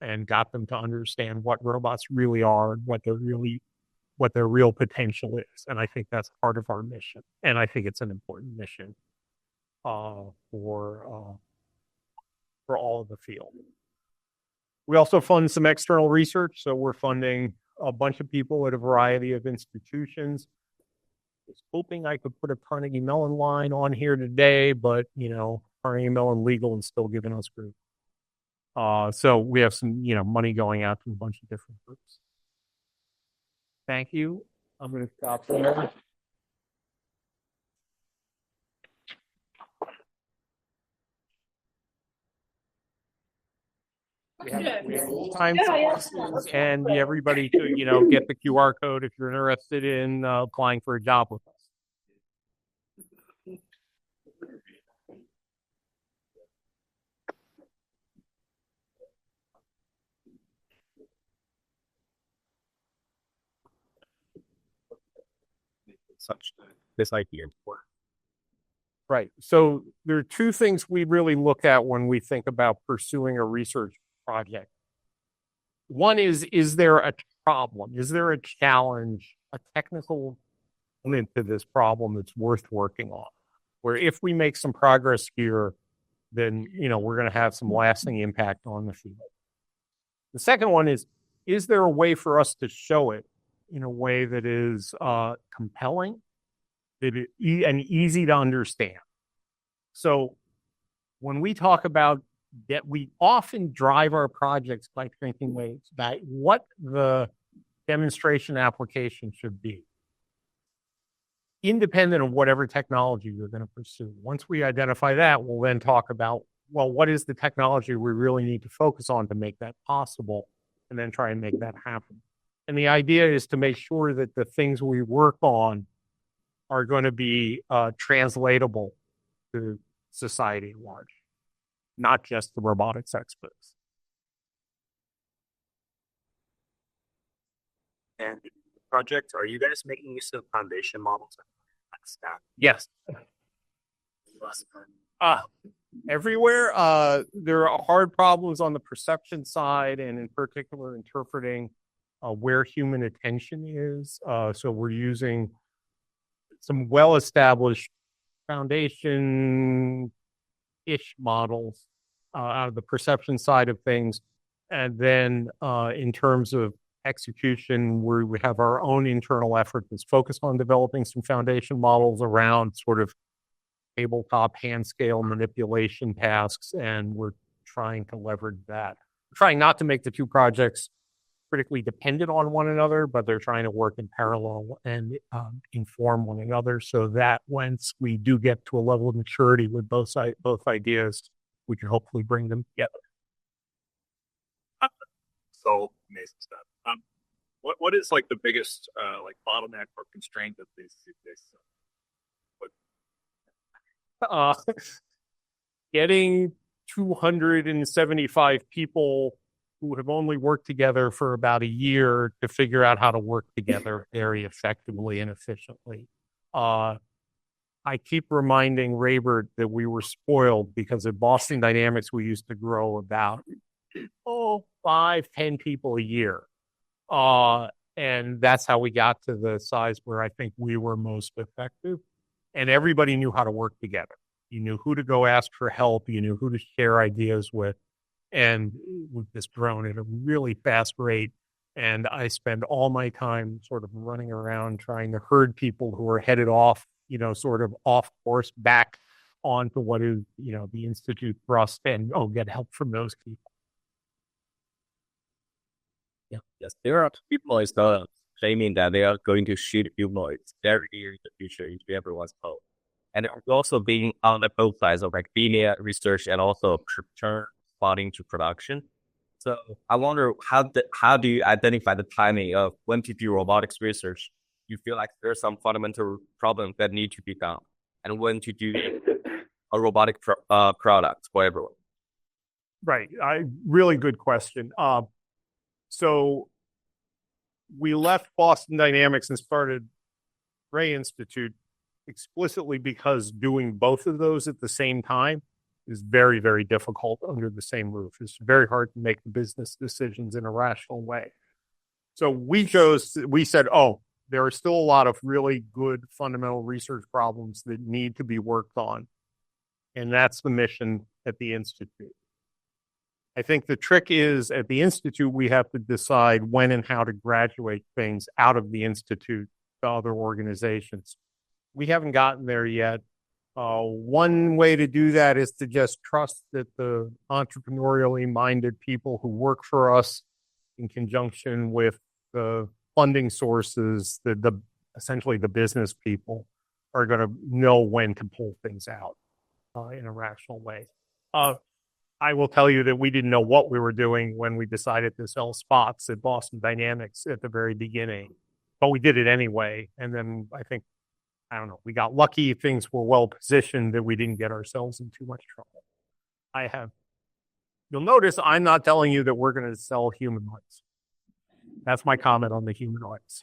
and got them to understand what robots really are and what their real potential is. And I think that's part of our mission. And I think it's an important mission for all of the field. We also fund some external research. So we're funding a bunch of people at a variety of institutions. I was hoping I could put a Carnegie Mellon line on here today, but you know, Carnegie Mellon Legal is still giving us group. So we have some, you know, money going out to a bunch of different groups. Thank you. I'm going to stop there. We have time for questions and everybody to, you know, get the QR code if you're interested in applying for a job with us. This idea for. Right. So there are two things we really look at when we think about pursuing a research project. One is there a problem? Is there a challenge, a technical element to this problem that's worth working on? Where if we make some progress here, then, you know, we're going to have some lasting impact on the field. The second one is there a way for us to show it in a way that is compelling and easy to understand? So when we talk about that, we often drive our projects by thinking about what the demonstration application should be, independent of whatever technology we're going to pursue. Once we identify that, we'll then talk about, well, what is the technology we really need to focus on to make that possible, and then try and make that happen. And the idea is to make sure that the things we work on are going to be translatable to society at large, not just the robotics experts. And project, are you guys making use of foundation models? Yes. Everywhere. There are hard problems on the perception side, and in particular interpreting where human attention is. So we're using some well-established foundation-ish models out of the perception side of things. And then in terms of execution, we have our own internal effort that's focused on developing some foundation models around sort of tabletop hand scale manipulation tasks, and we're trying to leverage that. We're trying not to make the two projects critically dependent on one another, but they're trying to work in parallel and inform one another so that once we do get to a level of maturity with both ideas, we can hopefully bring them together. So amazing stuff. What is like the biggest like bottleneck or constraint that these Getting 275 people who have only worked together for about a year to figure out how to work together very effectively and efficiently. I keep reminding Raybert that we were spoiled because at Boston Dynamics, we used to grow about 5-10 people a year. And that's how we got to the size where I think we were most effective. And everybody knew how to work together. You knew who to go ask for help. You knew who to share ideas with. And we've just grown at a really fast rate. And I spend all my time sort of running around trying to herd people who are headed off, sort of off course back onto what is, the Institute thrust and, get help from those people. Yeah. Yes, there are people claiming that they are going to shoot humanoids very near in the future into everyone's home. And they're also being on the both sides of academia research and also return spotting to production. So I wonder how do you identify the timing of when to do robotics research? You feel like there's some fundamental problems that need to be done, and when to do a robotic product for everyone. Right. Really good question. So we left Boston Dynamics and started RAI Institute explicitly because doing both of those at the same time is very, very difficult under the same roof. It's very hard to make the business decisions in a rational way. So we said, there are still a lot of really good fundamental research problems that need to be worked on. And that's the mission at the Institute. I think the trick is at the Institute, we have to decide when and how to graduate things out of the Institute to other organizations. We haven't gotten there yet. One way to do that is to just trust that the entrepreneurially minded people who work for us in conjunction with the funding sources, essentially the business people, are going to know when to pull things out in a rational way. I will tell you that we didn't know what we were doing when we decided to sell spots at Boston Dynamics at the very beginning, but we did it anyway. And then we got lucky. Things were well positioned that we didn't get ourselves in too much trouble. You'll notice I'm not telling you that we're going to sell humanoids. That's my comment on the humanoids.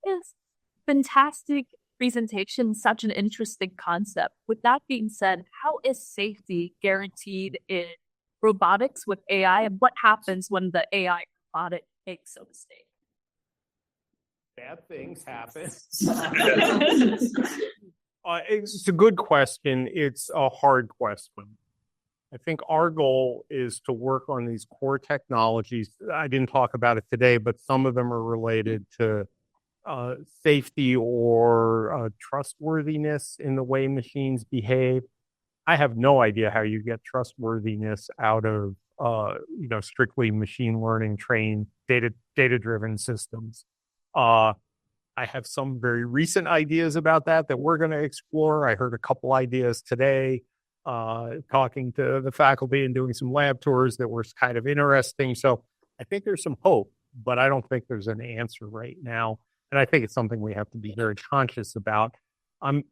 Yes, fantastic presentation, such an interesting concept. With that being said, how is safety guaranteed in robotics with AI, and what happens when the AI robotic makes a mistake? Bad things happen. It's a good question. It's a hard question. I think our goal is to work on these core technologies. I didn't talk about it today, but some of them are related to safety or trustworthiness in the way machines behave. I have no idea how you get trustworthiness out of strictly machine learning trained data-driven systems. I have some very recent ideas about that we're going to explore. I heard a couple ideas today, talking to the faculty and doing some lab tours that were kind of interesting. So I think there's some hope, but I don't think there's an answer right now. And I think it's something we have to be very conscious about. I'm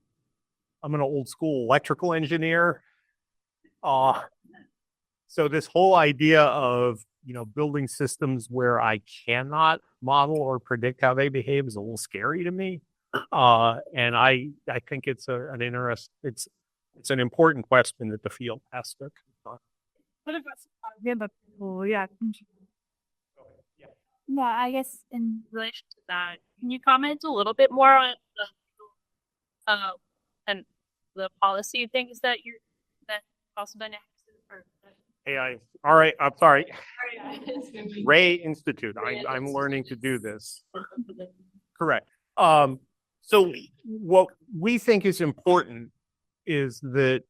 an old school electrical engineer. So this whole idea of, building systems where I cannot model or predict how they behave is a little scary to me. And I think it's an important question that the field has to confront. What about people? Yeah. Yeah, I guess in relation to that, can you comment a little bit more on and the policy things that Boston Dynamics or AI. All right. I'm sorry. RAI Institute. I'm learning to do this. Correct. So what we think is important is that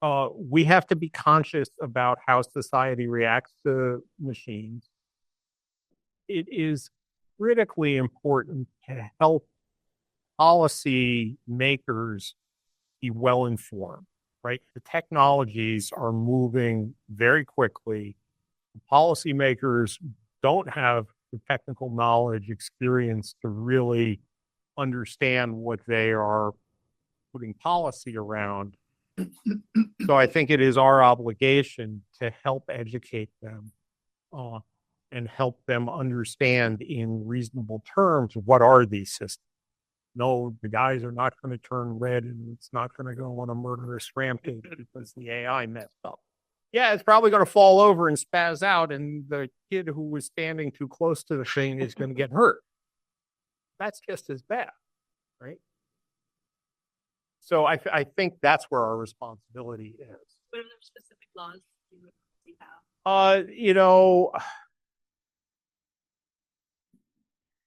We have to be conscious about how society reacts to machines. It is critically important to help policy makers be well informed, right? The technologies are moving very quickly. Policymakers don't have the technical knowledge, experience to really understand what they are putting policy around. So I think it is our obligation to help educate them and help them understand in reasonable terms what are these systems. No, the guys are not going to turn red and it's not going to go on a murderous rampage because the AI messed up. Yeah, it's probably going to fall over and spaz out, and the kid who was standing too close to the thing is going to get hurt. That's just as bad, right? So I think that's where our responsibility is. What are the specific laws you would have?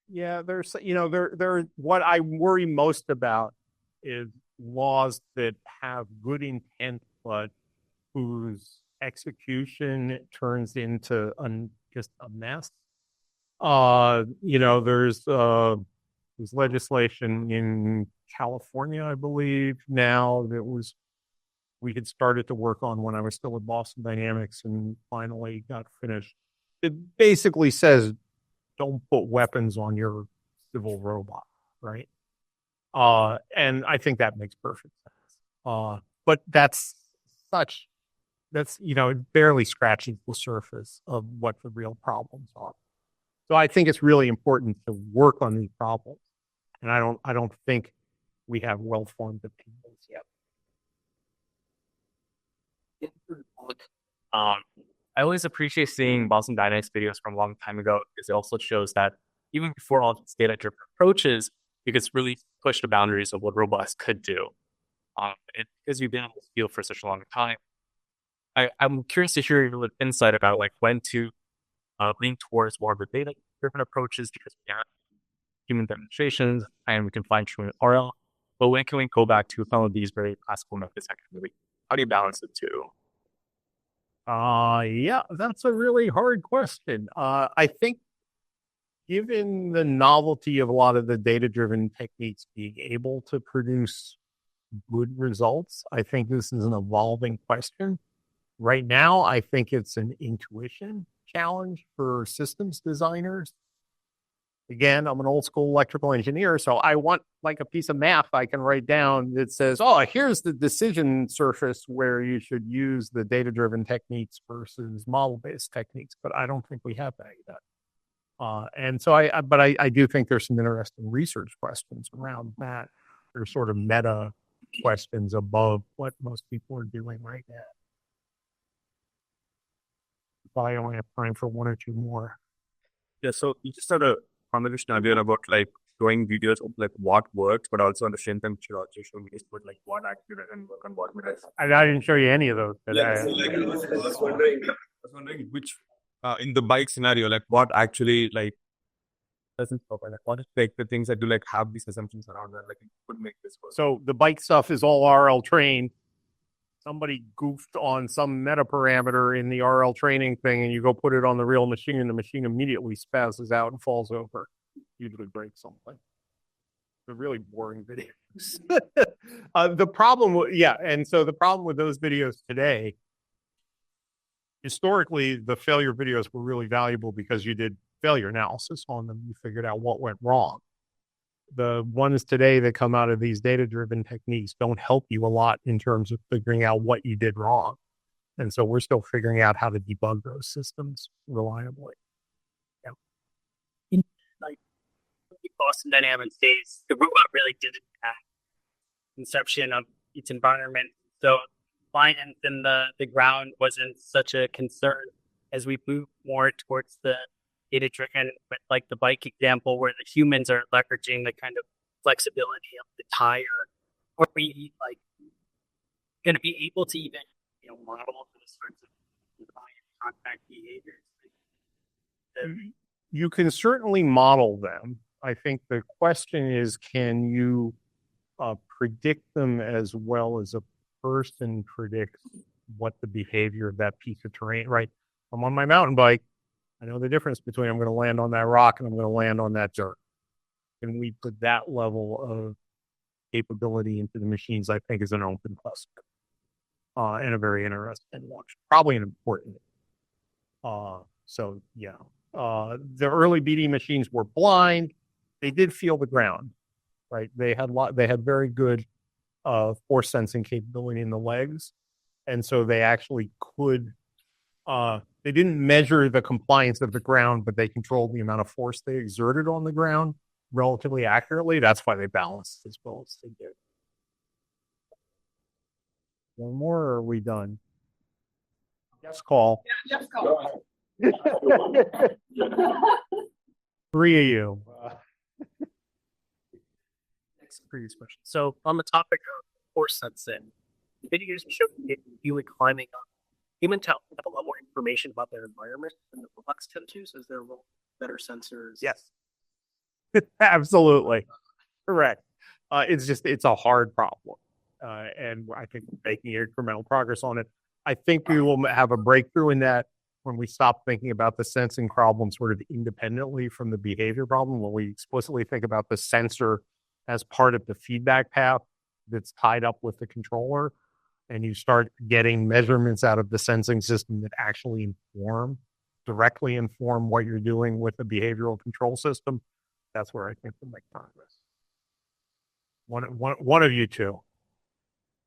Yeah, there's, there. What I worry most about is laws that have good intent, but whose execution turns into just a mess. There's legislation in California, I believe, now that we had started to work on when I was still at Boston Dynamics and finally got finished. It basically says, don't put weapons on your civil robot, right? And I think that makes perfect sense. But it barely scratches the surface of what the real problems are. So I think it's really important to work on these problems. And I don't think we have well-formed opinions yet. I always appreciate seeing Boston Dynamics videos from a long time ago because it also shows that even before all these data-driven approaches, you could really push the boundaries of what robots could do. Because you've been in this field for such a long time, I'm curious to hear your insight about when to lean towards more of the data-driven approaches because we have human demonstrations and we can fine-tune RL. But when can we go back to some of these very classical methods? How do you balance the two? Yeah, that's a really hard question. I think given the novelty of a lot of the data-driven techniques being able to produce good results, I think this is an evolving question. Right now, I think it's an intuition challenge for systems designers. Again, I'm an old school electrical engineer, so I want a piece of math I can write down that says, oh, here's the decision surface where you should use the data-driven techniques versus model-based techniques, but I don't think we have that yet. And so I do think there's some interesting research questions around that. There's sort of meta questions above what most people are doing right now. Probably only have time for one or two more. Yeah, so you just had a conversation earlier about showing videos of what works, but also at the same time show videos about what actually doesn't work and what does. I didn't show you any of those today. Yeah, so I was wondering which in the bike scenario, what actually doesn't work. What is the things that do have these assumptions around that it could make this work. So the bike stuff is all RL trained. Somebody goofed on some meta parameter in the RL training thing, and you go put it on the real machine, and the machine immediately spazzes out and falls over. Usually breaks something. They're really boring videos. The problem with those videos today, historically, the failure videos were really valuable because you did failure analysis on them. You figured out what went wrong. The ones today that come out of these data-driven techniques don't help you a lot in terms of figuring out what you did wrong. And so we're still figuring out how to debug those systems reliably. Yeah. In Boston Dynamics days, the robot really didn't have conception of its environment. So flying in the ground wasn't such a concern as we move more towards the data-driven, but the bike example where the humans are leveraging the kind of flexibility of the tire. Are we going to be able to even model those sorts of contact behaviors? You can certainly model them. I think the question is, can you predict them as well as a person predicts what the behavior of that piece of terrain, right? I'm on my mountain bike. I know the difference between I'm going to land on that rock and I'm going to land on that dirt. And we put that level of capability into the machines, I think, is an open question. And a very interesting one. Probably an important. So yeah. The early BD machines were blind. They did feel the ground, right? They had very good force sensing capability in the legs. And so they actually could they didn't measure the compliance of the ground, but they controlled the amount of force they exerted on the ground relatively accurately. That's why they balanced as well as they did. One more, or are we done? Yes, call. Yeah, just call. Three of you. Next previous question. So on the topic of force sensing, videos show you climbing up. Human have a lot more information about their environment than the robots tend to. So is there better sensors? Yes. Absolutely. Correct. It's a hard problem. And I think we're making incremental progress on it. I think we will have a breakthrough in that when we stop thinking about the sensing problem sort of independently from the behavior problem, when we explicitly think about the sensor as part of the feedback path that's tied up with the controller, and you start getting measurements out of the sensing system that actually directly inform what you're doing with the behavioral control system, that's where I think we'll make progress. One of you two.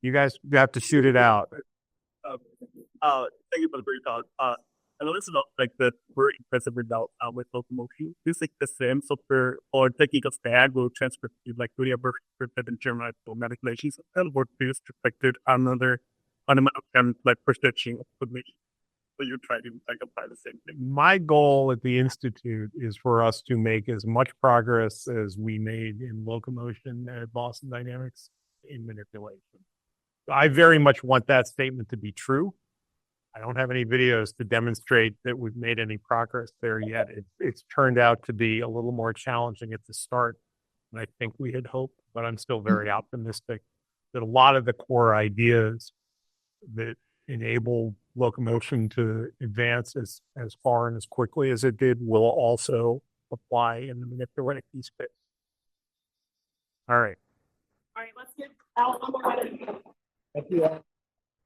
You guys have to shoot it out. Thank you for the brief talk. I know this is not like the very impressive result with locomotion. This is the same software or technical stack will transfer to like Korea and German manipulations and what is expected another and like perception of cognition. So you try to like apply the same thing. My goal at the Institute is for us to make as much progress as we made in locomotion at Boston Dynamics in manipulation. I very much want that statement to be true. I don't have any videos to demonstrate that we've made any progress there yet. It's turned out to be a little more challenging at the start than I think we had hoped, but I'm still very optimistic that a lot of the core ideas that enable locomotion to advance as far and as quickly as it did will also apply in the manipulative space. All right. All right, let's get Al on the line. Thank you.